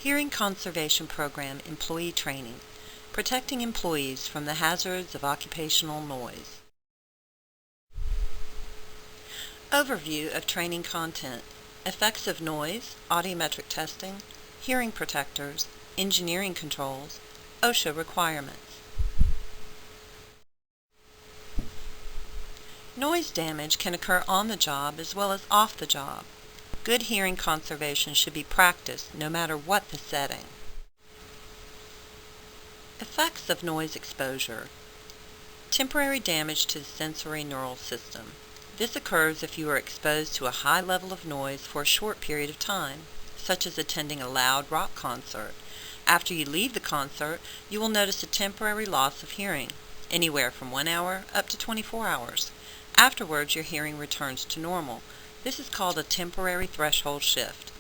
Hearing Conservation Program Employee Training, protecting employees from the hazards of occupational noise. Overview of training content: effects of noise, audiometric testing, hearing protectors, engineering controls, OSHA requirements. Noise damage can occur on the job as well as off the job. Good hearing conservation should be practiced no matter what the setting. Effects of noise exposure: temporary damage to the sensory neural system. This occurs if you are exposed to a high level of noise for a short period of time, such as attending a loud rock concert. After you leave the concert, you will notice a temporary loss of hearing, anywhere from 1 hour up to 24 hours. Afterwards, your hearing returns to normal. This is called a temporary threshold shift.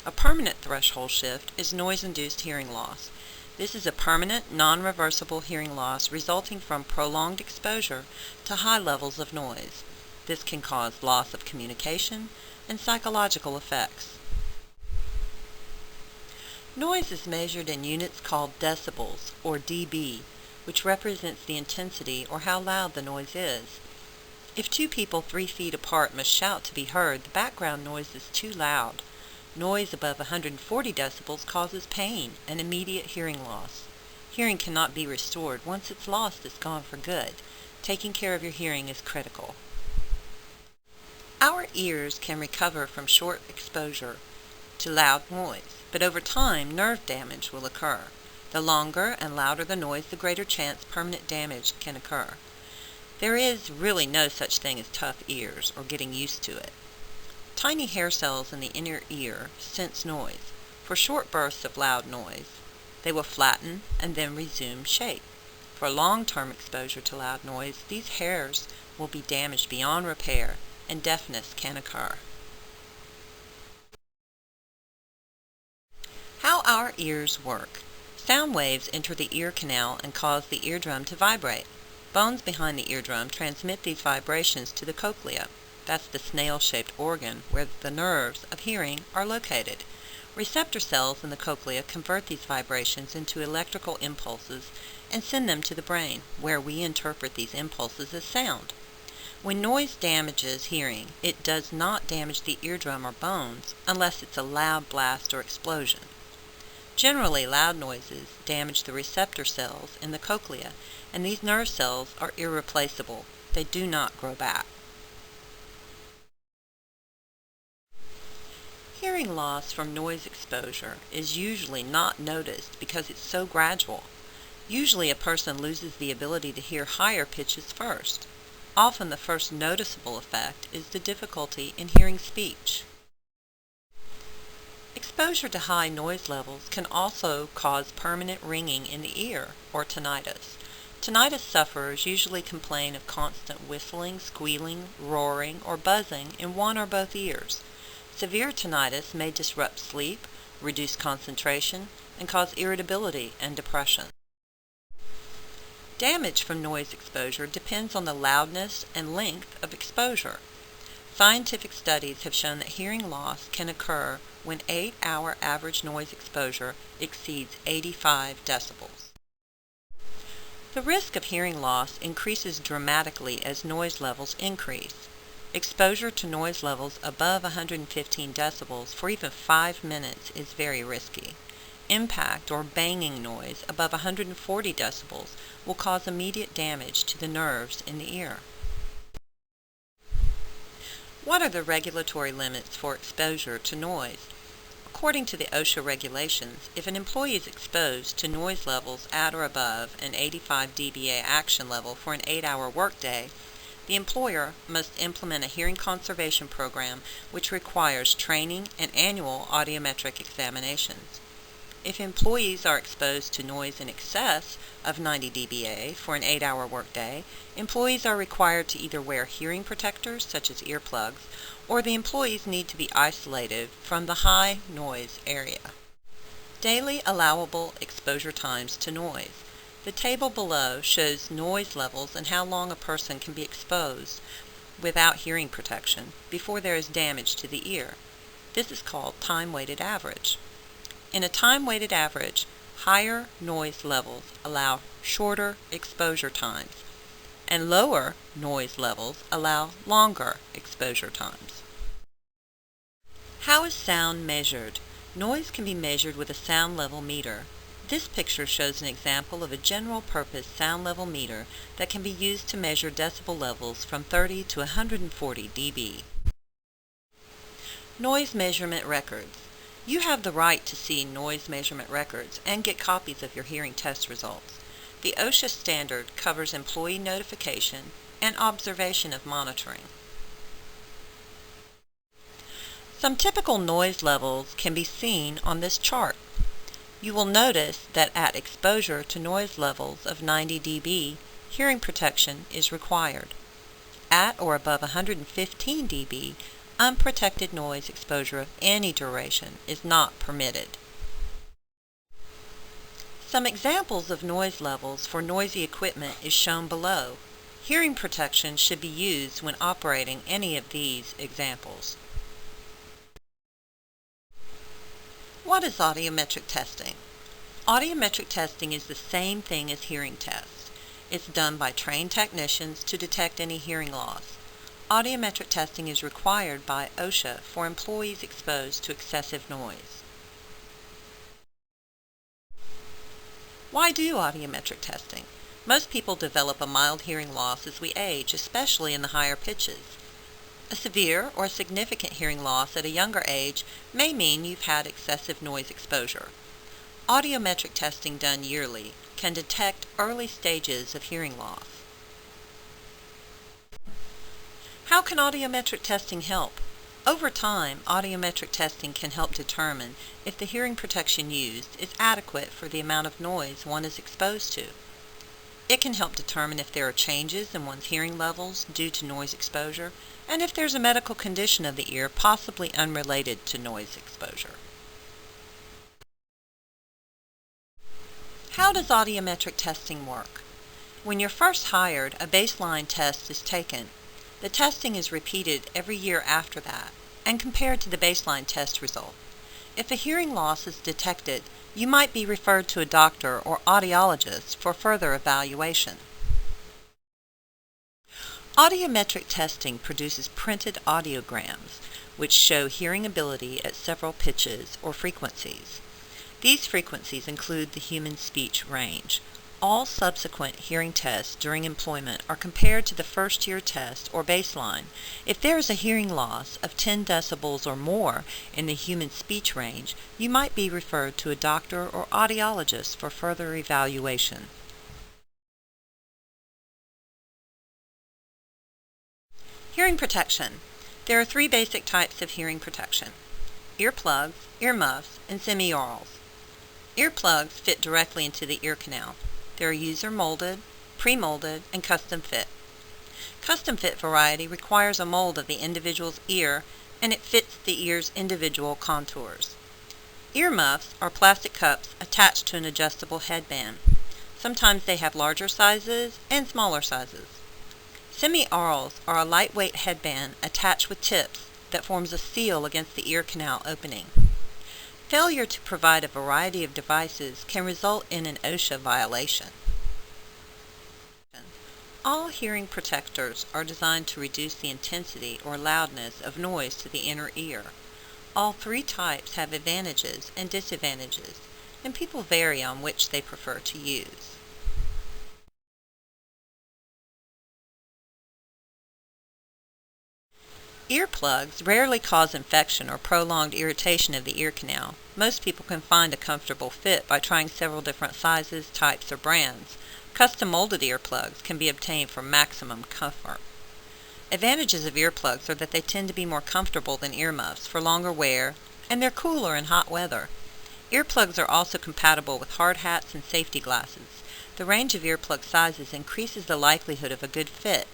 A permanent threshold shift is noise-induced hearing loss. This is a permanent, non-reversible hearing loss resulting from prolonged exposure to high levels of noise. This can cause loss of communication and psychological effects. Noise is measured in units called decibels, or dB, which represents the intensity or how loud the noise is. If two people 3 feet apart must shout to be heard, the background noise is too loud. Noise above 140 decibels causes pain and immediate hearing loss. Hearing cannot be restored. Once it's lost, it's gone for good. Taking care of your hearing is critical. Our ears can recover from short exposure to loud noise, but over time, nerve damage will occur. The longer and louder the noise, the greater chance permanent damage can occur. There is really no such thing as tough ears or getting used to it. Tiny hair cells in the inner ear sense noise. For short bursts of loud noise, they will flatten and then resume shape. For long-term exposure to loud noise, these hairs will be damaged beyond repair and deafness can occur. How our ears work. Sound waves enter the ear canal and cause the eardrum to vibrate. Bones behind the eardrum transmit these vibrations to the cochlea. That's the snail-shaped organ where the nerves of hearing are located. Receptor cells in the cochlea convert these vibrations into electrical impulses and send them to the brain, where we interpret these impulses as sound. When noise damages hearing, it does not damage the eardrum or bones unless it's a loud blast or explosion. Generally, loud noises damage the receptor cells in the cochlea, and these nerve cells are irreplaceable. They do not grow back. Hearing loss from noise exposure is usually not noticed because it's so gradual. Usually a person loses the ability to hear higher pitches first. Often the first noticeable effect is the difficulty in hearing speech. Exposure to high noise levels can also cause permanent ringing in the ear, or tinnitus. Tinnitus sufferers usually complain of constant whistling, squealing, roaring, or buzzing in one or both ears. Severe tinnitus may disrupt sleep, reduce concentration, and cause irritability and depression. Damage from noise exposure depends on the loudness and length of exposure. Scientific studies have shown that hearing loss can occur when 8-hour average noise exposure exceeds 85 decibels. The risk of hearing loss increases dramatically as noise levels increase. Exposure to noise levels above 115 decibels for even 5 minutes is very risky. Impact or banging noise above 140 decibels will cause immediate damage to the nerves in the ear. What are the regulatory limits for exposure to noise? According to the OSHA regulations, if an employee is exposed to noise levels at or above an 85 dBA action level for an 8-hour workday, the employer must implement a hearing conservation program which requires training and annual audiometric examinations. If employees are exposed to noise in excess of 90 dBA for an 8-hour workday, employees are required to either wear hearing protectors, such as earplugs, or the employees need to be isolated from the high noise area. Daily allowable exposure times to noise. The table below shows noise levels and how long a person can be exposed without hearing protection before there is damage to the ear. This is called time-weighted average. In a time-weighted average, higher noise levels allow shorter exposure times, and lower noise levels allow longer exposure times. How is sound measured? Noise can be measured with a sound level meter. This picture shows an example of a general-purpose sound level meter that can be used to measure decibel levels from 30 to 140 dB. Noise measurement records. You have the right to see noise measurement records and get copies of your hearing test results. The OSHA standard covers employee notification and observation of monitoring. Some typical noise levels can be seen on this chart. You will notice that at exposure to noise levels of 90 dB, hearing protection is required. At or above 115 dB, unprotected noise exposure of any duration is not permitted. Some examples of noise levels for noisy equipment is shown below. Hearing protection should be used when operating any of these examples. What is audiometric testing? Audiometric testing is the same thing as hearing tests. It's done by trained technicians to detect any hearing loss. Audiometric testing is required by OSHA for employees exposed to excessive noise. Why do audiometric testing? Most people develop a mild hearing loss as we age, especially in the higher pitches. A severe or significant hearing loss at a younger age may mean you've had excessive noise exposure. Audiometric testing done yearly can detect early stages of hearing loss. How can audiometric testing help? Over time, audiometric testing can help determine if the hearing protection used is adequate for the amount of noise one is exposed to. It can help determine if there are changes in one's hearing levels due to noise exposure, and if there's a medical condition of the ear possibly unrelated to noise exposure. How does audiometric testing work? When you're first hired, a baseline test is taken. The testing is repeated every year after that and compared to the baseline test result. If a hearing loss is detected, you might be referred to a doctor or audiologist for further evaluation. Audiometric testing produces printed audiograms, which show hearing ability at several pitches or frequencies. These frequencies include the human speech range. All subsequent hearing tests during employment are compared to the first-year test or baseline. If there is a hearing loss of 10 decibels or more in the human speech range, you might be referred to a doctor or audiologist for further evaluation. Hearing protection. There are three basic types of hearing protection: earplugs, earmuffs, and semi-aurals. Earplugs fit directly into the ear canal. They are user-molded, pre-molded, and custom-fit. Custom-fit variety requires a mold of the individual's ear, and it fits the ear's individual contours. Earmuffs are plastic cups attached to an adjustable headband. Sometimes they have larger sizes and smaller sizes. Semi-aurals are a lightweight headband attached with tips that forms a seal against the ear canal opening. Failure to provide a variety of devices can result in an OSHA violation. All hearing protectors are designed to reduce the intensity or loudness of noise to the inner ear. All three types have advantages and disadvantages, and people vary on which they prefer to use. Earplugs rarely cause infection or prolonged irritation of the ear canal. Most people can find a comfortable fit by trying several different sizes, types, or brands. Custom molded earplugs can be obtained for maximum comfort. Advantages of earplugs are that they tend to be more comfortable than earmuffs for longer wear, and they're cooler in hot weather. Earplugs are also compatible with hard hats and safety glasses. The range of earplug sizes increases the likelihood of a good fit.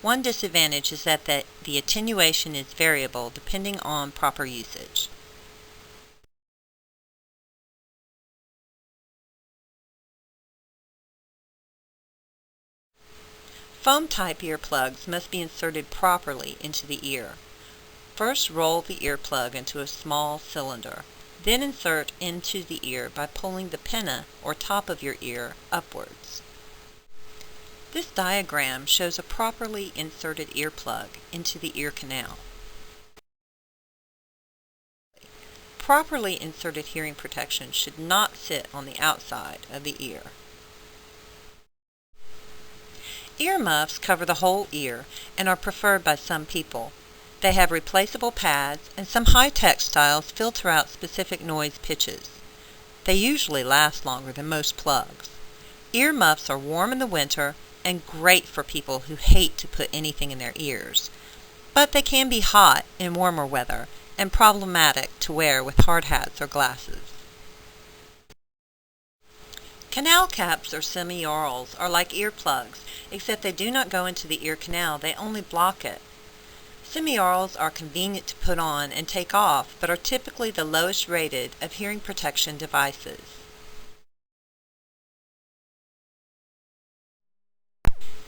One disadvantage is that the attenuation is variable depending on proper usage. Foam-type earplugs must be inserted properly into the ear. First, roll the earplug into a small cylinder. Then insert into the ear by pulling the pinna or top of your ear upwards. This diagram shows a properly inserted earplug into the ear canal. Properly inserted hearing protection should not sit on the outside of the ear. Ear muffs cover the whole ear and are preferred by some people. They have replaceable pads, and some high-tech styles filter out specific noise pitches. They usually last longer than most plugs. Ear muffs are warm in the winter and great for people who hate to put anything in their ears. But they can be hot in warmer weather and problematic to wear with hard hats or glasses. Canal caps or semi-aurals are like earplugs, except they do not go into the ear canal, they only block it. Semi-aurals are convenient to put on and take off, but are typically the lowest rated of hearing protection devices.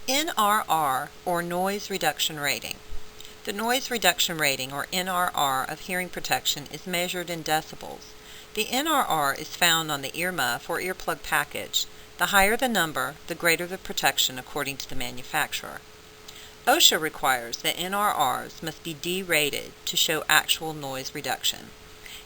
NRR, or Noise Reduction Rating. The noise reduction rating, or NRR, of hearing protection is measured in decibels. The NRR is found on the earmuff or earplug package. The higher the number, the greater the protection according to the manufacturer. OSHA requires that NRRs must be D-rated to show actual noise reduction.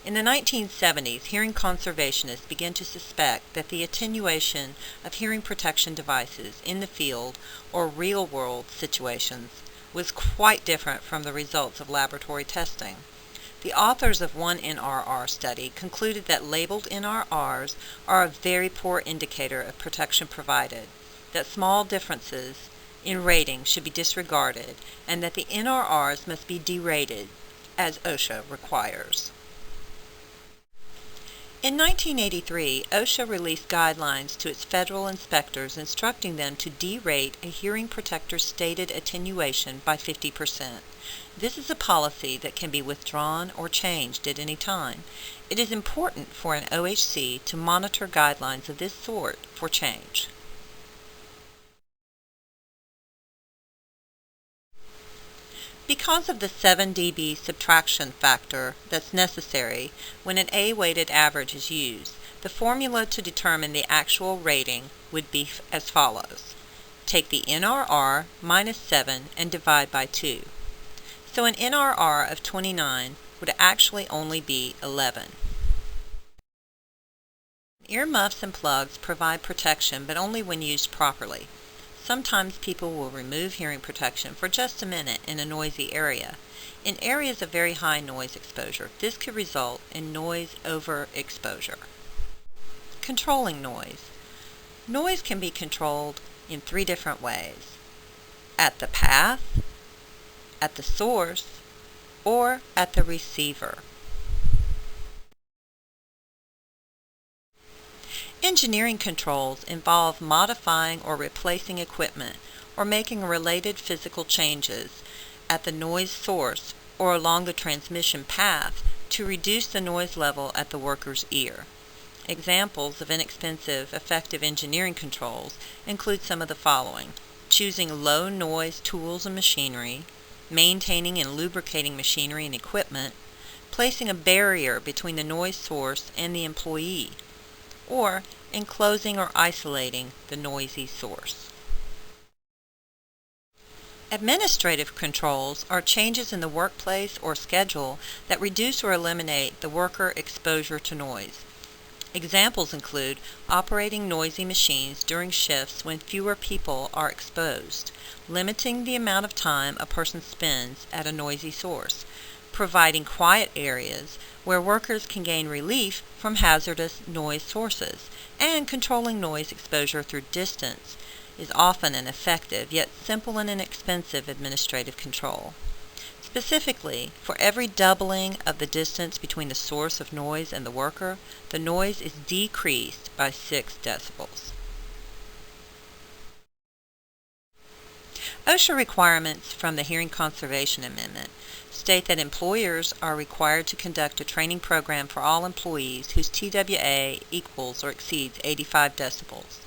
In the 1970s, hearing conservationists began to suspect that the attenuation of hearing protection devices in the field or real-world situations was quite different from the results of laboratory testing. The authors of one NRR study concluded that labeled NRRs are a very poor indicator of protection provided, that small differences in rating should be disregarded, and that the NRRs must be derated, as OSHA requires. In 1983, OSHA released guidelines to its federal inspectors instructing them to derate a hearing protector's stated attenuation by 50%. This is a policy that can be withdrawn or changed at any time. It is important for an OHC to monitor guidelines of this sort for change. Because of the 7 dB subtraction factor that's necessary when an A-weighted average is used, the formula to determine the actual rating would be as follows. Take the NRR minus 7 and divide by 2. So an NRR of 29 would actually only be 11. Earmuffs and plugs provide protection, but only when used properly. Sometimes people will remove hearing protection for just a minute in a noisy area. In areas of very high noise exposure, this could result in noise overexposure. Controlling noise. Noise can be controlled in 3 different ways: at the path, at the source, or at the receiver. Engineering controls involve modifying or replacing equipment or making related physical changes at the noise source or along the transmission path to reduce the noise level at the worker's ear. Examples of inexpensive, effective engineering controls include some of the following: choosing low noise tools and machinery, maintaining and lubricating machinery and equipment, placing a barrier between the noise source and the employee, or enclosing or isolating the noisy source. Administrative controls are changes in the workplace or schedule that reduce or eliminate the worker exposure to noise. Examples include operating noisy machines during shifts when fewer people are exposed, limiting the amount of time a person spends at a noisy source, providing quiet areas where workers can gain relief from hazardous noise sources, and controlling noise exposure through distance is often an effective yet simple and inexpensive administrative control. Specifically, for every doubling of the distance between the source of noise and the worker, the noise is decreased by 6 decibels. OSHA requirements from the Hearing Conservation Amendment state that employers are required to conduct a training program for all employees whose TWA equals or exceeds 85 decibels.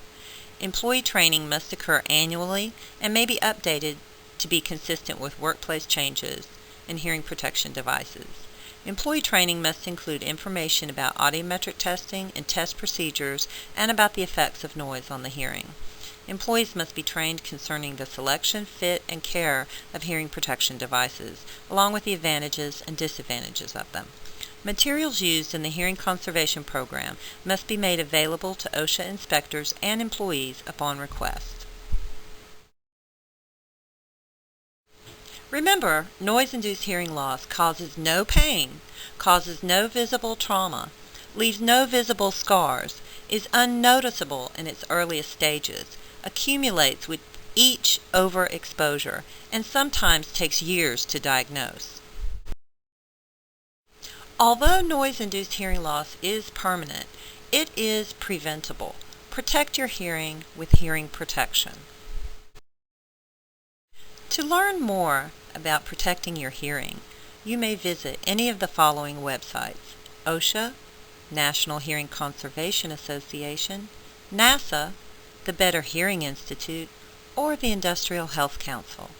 Employee training must occur annually and may be updated to be consistent with workplace changes in hearing protection devices. Employee training must include information about audiometric testing and test procedures and about the effects of noise on the hearing. Employees must be trained concerning the selection, fit, and care of hearing protection devices, along with the advantages and disadvantages of them. Materials used in the hearing conservation program must be made available to OSHA inspectors and employees upon request. Remember, noise-induced hearing loss causes no pain, causes no visible trauma, leaves no visible scars, is unnoticeable in its earliest stages, accumulates with each overexposure, and sometimes takes years to diagnose. Although noise-induced hearing loss is permanent, it is preventable. Protect your hearing with hearing protection. To learn more about protecting your hearing, you may visit any of the following websites: OSHA, National Hearing Conservation Association, NASA, the Better Hearing Institute, or the Industrial Health Council.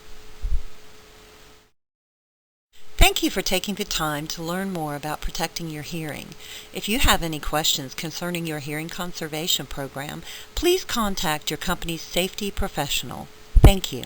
Thank you for taking the time to learn more about protecting your hearing. If you have any questions concerning your hearing conservation program, please contact your company's safety professional. Thank you.